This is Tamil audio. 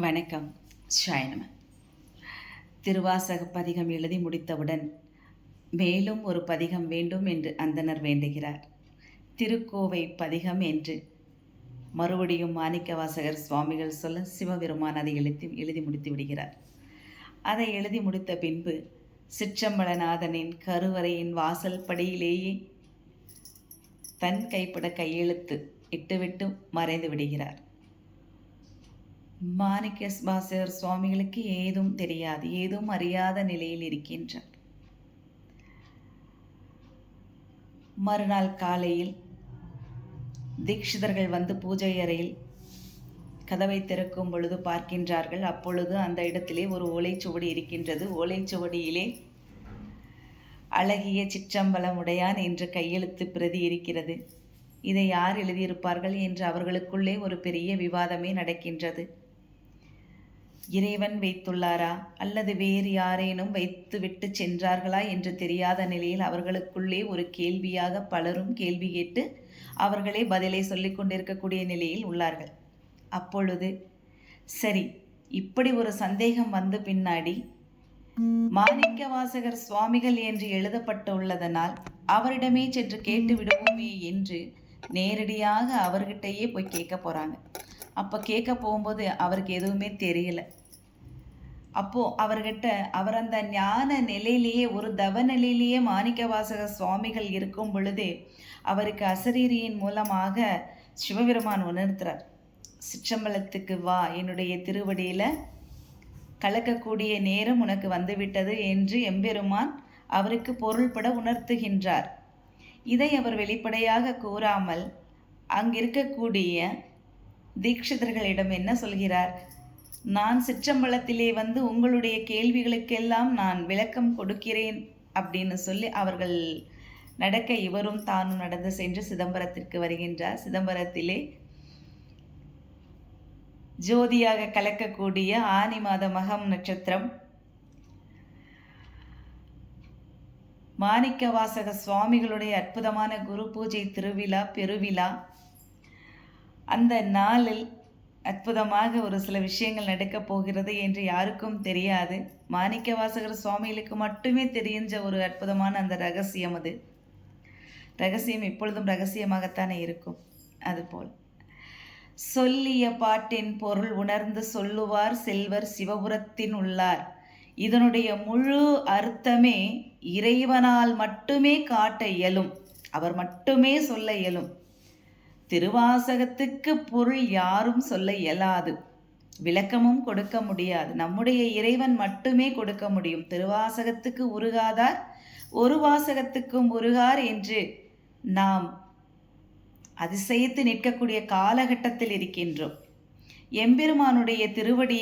வணக்கம். சாயனம. திருவாசக பதிகம் எழுதி முடித்தவுடன் மேலும் ஒரு பதிகம் வேண்டும் என்று அந்தணர் வேண்டுகிறார். திருக்கோவை பதிகம் என்று மறுபடியும் மாணிக்கவாசகர் சுவாமிகள் சொல்ல சிவபெருமான் அதை எழுதி முடித்து விடுகிறார். அதை எழுதி முடித்த பின்பு சிற்றம்பலநாதனின் கருவறையின் வாசல் படியிலேயே தன் கைப்பட கையெழுத்து இட்டுவிட்டு மறைந்து விடுகிறார். மாணிக்கவாசகர் சுவாமிகளுக்கு ஏதும் தெரியாது, ஏதும் அறியாத நிலையில் இருக்கின்றார். மறுநாள் காலையில் தீட்சிதர்கள் வந்து பூஜை அறையில் கதவை திறக்கும் பொழுது பார்க்கின்றார்கள். அப்பொழுது அந்த இடத்திலே ஒரு ஓலைச்சுவடி இருக்கின்றது. ஓலைச்சுவடியிலே அழகிய சிற்றம்பலமுடையான் என்ற கையெழுத்து பிரதி இருக்கிறது. இதை யார் எழுதியிருப்பார்கள் என்று அவர்களுக்குள்ளே ஒரு பெரிய விவாதமே நடக்கின்றது. இறைவன் வைத்துள்ளாரா அல்லது வேறு யாரேனும் வைத்து விட்டு சென்றார்களா என்று தெரியாத நிலையில் அவர்களுக்குள்ளே ஒரு கேள்வியாக பலரும் கேள்வி கேட்டு அவர்களே பதிலை சொல்லிக் கொண்டிருக்கக்கூடிய நிலையில் உள்ளார்கள். அப்பொழுது சரி, இப்படி ஒரு சந்தேகம் வந்து பின்னாடி மாணிக்கவாசகர் சுவாமிகள் என்று எழுதப்பட்டுள்ளதனால் அவரிடமே சென்று கேட்டு விடுவோமே என்று நேரடியாக அவர்கிட்டயே போய் கேட்க போகிறாங்க. அப்போ கேட்க போகும்போது அவருக்கு எதுவுமே தெரியல. அப்போது அவர்கிட்ட அவர் அந்த ஞான நிலையிலேயே, ஒரு தவ நிலையிலேயே மாணிக்கவாசக சுவாமிகள் இருக்கும் பொழுதே அவருக்கு அசரீரியின் மூலமாக சிவபெருமான் உணர்த்துறார். சிற்றம்பலத்துக்கு வா, என்னுடைய திருவடியில் கலக்கக்கூடிய நேரம் உனக்கு வந்துவிட்டது என்று எம்பெருமான் அவருக்கு பொருள்பட உணர்த்துகின்றார். இதை அவர் வெளிப்படையாக கூறாமல் அங்கிருக்கக்கூடிய தீட்சிதர்களிடம் என்ன சொல்கிறார்? நான் சிற்றம்பலத்திலே வந்து உங்களுடைய கேள்விகளுக்கெல்லாம் நான் விளக்கம் கொடுக்கிறேன் அப்படின்னு சொல்லி அவர்கள் நடக்க இவரும் தானும் நடந்து சென்று சிதம்பரத்திற்கு வருகின்றார். சிதம்பரத்திலே ஜோதியாக கலக்கக்கூடிய ஆனி மாத மகம் நட்சத்திரம் மாணிக்கவாசக சுவாமிகளுடைய அற்புதமான குரு பூஜை திருவிழா, பெருவிழா. அந்த நாளில் அற்புதமாக ஒரு சில விஷயங்கள் நடக்கப் போகிறது என்று யாருக்கும் தெரியாது. மாணிக்கவாசகர் சுவாமிகளுக்கு மட்டுமே தெரிஞ்ச ஒரு அற்புதமான அந்த ரகசியம். அது ரகசியம் எப்பொழுதும் ரகசியமாகத்தானே இருக்கும். அதுபோல் சொல்லிய பாட்டின் பொருள் உணர்ந்து சொல்லுவார் செல்வர் சிவபுரத்தின் உள்ளார். இதனுடைய முழு அர்த்தமே இறைவனால் மட்டுமே காட்ட இயலும், அவர் மட்டுமே சொல்ல இயலும். திருவாசகத்துக்கு பொருள் யாரும் சொல்ல இயலாது, விளக்கமும் கொடுக்க முடியாது. நம்முடைய இறைவன் மட்டுமே கொடுக்க முடியும். திருவாசகத்துக்கு உருகாதார் ஒரு வாசகத்துக்கும் உருகார் என்று நாம் அதிசயித்து நிற்கக்கூடிய காலகட்டத்தில் இருக்கின்றோம். எம்பெருமானுடைய திருவடி